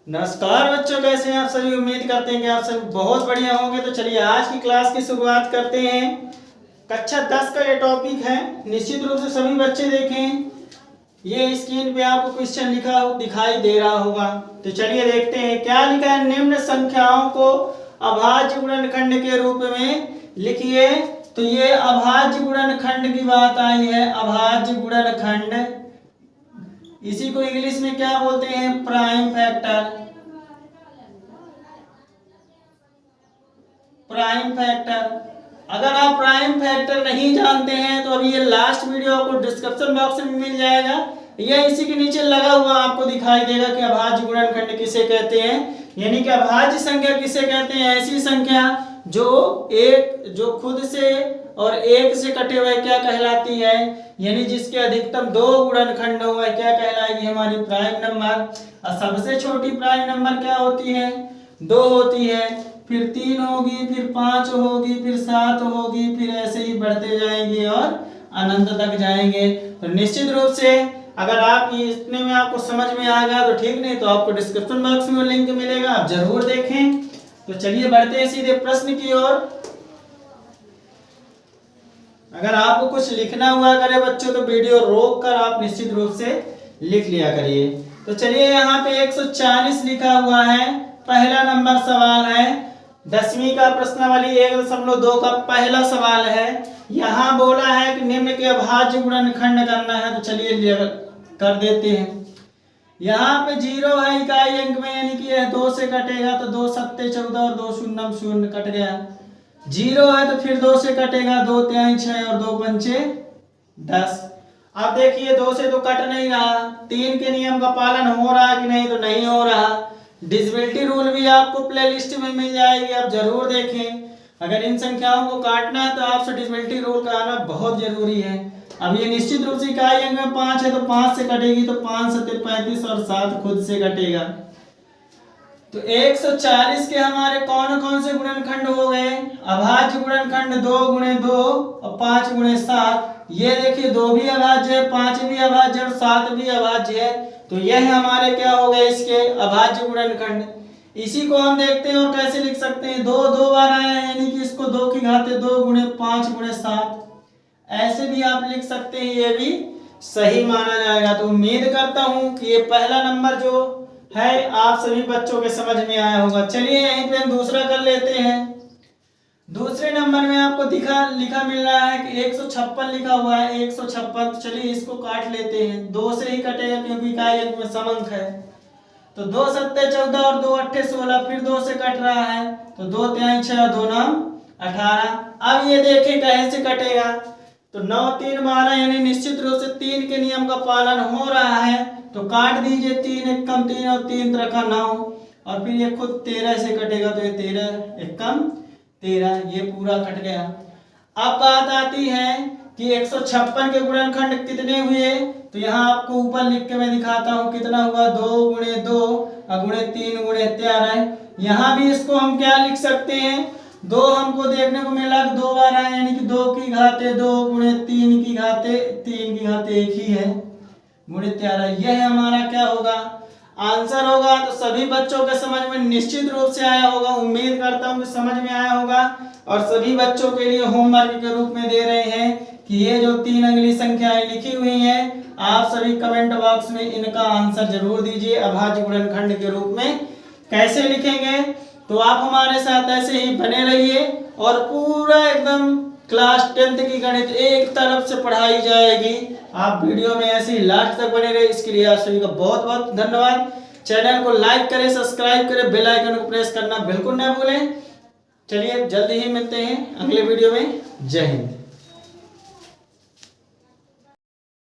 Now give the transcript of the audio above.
नमस्कार बच्चों, कैसे हैं आप सभी। उम्मीद करते हैं कि आप सभी बहुत बढ़िया होंगे। तो चलिए आज की क्लास की शुरुआत करते हैं। कक्षा 10 का ये टॉपिक है। निश्चित रूप से सभी बच्चे देखें, ये स्क्रीन पे आपको क्वेश्चन लिखा दिखाई दे रहा होगा। तो चलिए देखते हैं क्या लिखा है। निम्न संख्याओं को अभाज्य गुणनखंड के रूप में लिखिए। तो ये अभाज्य गुणनखंड की बात आई है। अभाज्य गुणनखंड, इसी को इंग्लिश में क्या बोलते हैं? Prime factor. Prime factor. अगर आप प्राइम फैक्टर नहीं जानते हैं तो अभी ये लास्ट वीडियो आपको डिस्क्रिप्शन बॉक्स में मिल जाएगा, या इसी के नीचे लगा हुआ आपको दिखाई देगा कि अभाज्य गुणनखंड किसे कहते हैं। यानी कि अभाज्य संख्या किसे कहते हैं? ऐसी संख्या जो खुद से और एक से कटे हुए क्या कहलाती है, यानी जिसके अधिकतम 2 गुणनखंड हो वह क्या कहलाएगी? हमारी प्राइम नंबर। और सबसे छोटी प्राइम नंबर क्या होती है? 2 होती है, फिर 3 होगी, फिर 5 होगी, फिर 7 होगी, फिर ऐसे ही बढ़ते जाएंगे और अनंत तक जाएंगे। तो निश्चित रूप से अगर आप इतने में आपको समझ में आ गया तो ठीक, नहीं तो आपको डिस्क्रिप्शन बॉक्स में लिंक मिलेगा, आप जरूर देखें। तो चलिए बढ़ते हैं सीधे प्रश्न की ओर। अगर आपको कुछ लिखना हुआ करे बच्चों तो वीडियो रोक कर आप निश्चित रूप से लिख लिया करिए। तो चलिए यहाँ पे 140 लिखा हुआ है। पहला नंबर सवाल है 10वीं का प्रश्नावली 1.2 का पहला सवाल है। यहाँ बोला है कि निम्न के अभाज्य गुणनखंड करना है। तो चलिए कर देते हैं। यहाँ पे 0 है इकाई अंक में, यानी कि 2 से कटेगा तो 2 सत्ते 14 और 2 शून्य 0 कट गया। 0 है तो फिर 2 से कटेगा, 2 तिहाई 6 और 2 पंचे 10। अब देखिए 2 से तो कट नहीं रहा, 3 के नियम का पालन हो रहा है कि नहीं? तो नहीं हो रहा। डिविजिबिलिटी रूल भी आपको प्लेलिस्ट में मिल जाएगी, आप जरूर देखें। अगर इन संख्याओं को काटना है तो आपसे डिविजिबिलिटी रूल का आना बहुत जरूरी है। अब ये निश्चित रूप से इकाई अंक में 5 है तो 5 से कटेगी, तो 5 सत्ते 35 और 7 खुद से कटेगा। तो 140 के हमारे कौन कौन से गुणनखंड हो गए? अभाज्य गुणनखंड 2 गुणे 2 और 5 गुणे 7। ये देखिए 2 भी अभाज्य है, 5 भी अभाज्य और 7 भी अभाज्य है। तो यह हमारे क्या हो गए? इसके अभाज्य गुणनखंड। इसी को हम देखते हैं और कैसे लिख सकते हैं। 2 2 बार आया है, यानी कि इसको 2 की घाते 2 गुणे 5 गुणे 7, ऐसे भी आप लिख सकते हैं। ये भी सही माना जाएगा। तो उम्मीद करता हूं कि ये पहला नंबर जो है आप सभी बच्चों के समझ में आया होगा। चलिए यहीं पे हम दूसरा कर लेते हैं। दूसरे नंबर में आपको लिखा मिल रहा है कि 156 लिखा हुआ है। 156, तो चलिए इसको काट लेते हैं। 2 से ही कटेगा क्योंकि इकाई अंक में सम अंक है। तो 2 सत्ते 14 और 2 अट्ठे 16, फिर 2 से कट रहा है तो 2 तिहाई 6 और 2 9 18। अब ये देखें कैसे कटेगा। तो 9 3 12, यानी निश्चित रूप से 3 के नियम का पालन हो रहा है। तो काट दीजिए, 3 एकम 3 और 3 त्रिका 9, और फिर ये खुद 13 से कटेगा तो ये 13 एकम 13, ये पूरा कट गया। अब बात आती है कि 156 के गुणनखंड कितने हुए? तो यहाँ आपको ऊपर लिख के मैं दिखाता हूँ कितना हुआ। 2 गुणे 2 और गुणे 3 गुणे 13। यहाँ भी इसको हम क्या लिख सकते हैं? 2 हमको देखने को मिला कि 2 बार आए, यानी कि 2 की घाते 2 गुणे 3 की घाते 3 की घाते 1 ही है गुणे 13। यह हमारा क्या होगा? आंसर होगा। तो सभी बच्चों के समझ में निश्चित रूप से आया होगा। उम्मीद करता हूँ कि समझ में आया होगा। और सभी बच्चों के लिए होमवर्क के रूप में दे रहे हैं कि ये जो 3 अगली संख्याएं लिखी हुई हैं, आप सभी कमेंट बॉक्स में इनका आंसर जरूर दीजिए। अभाज्य गुणनखंड के रूप में कैसे लिखेंगे? तो आप हमारे साथ ऐसे ही बने रहिए और पूरा एकदम क्लास 10th की गणित एक तरफ से पढ़ाई जाएगी। आप वीडियो में ऐसे ही लास्ट तक बने रहे, इसके लिए आप सभी का बहुत बहुत धन्यवाद। चैनल को लाइक करें, सब्सक्राइब करें, बेल आइकन को प्रेस करना बिल्कुल ना भूलें। चलिए जल्दी ही मिलते हैं अगले वीडियो में। जय हिंद।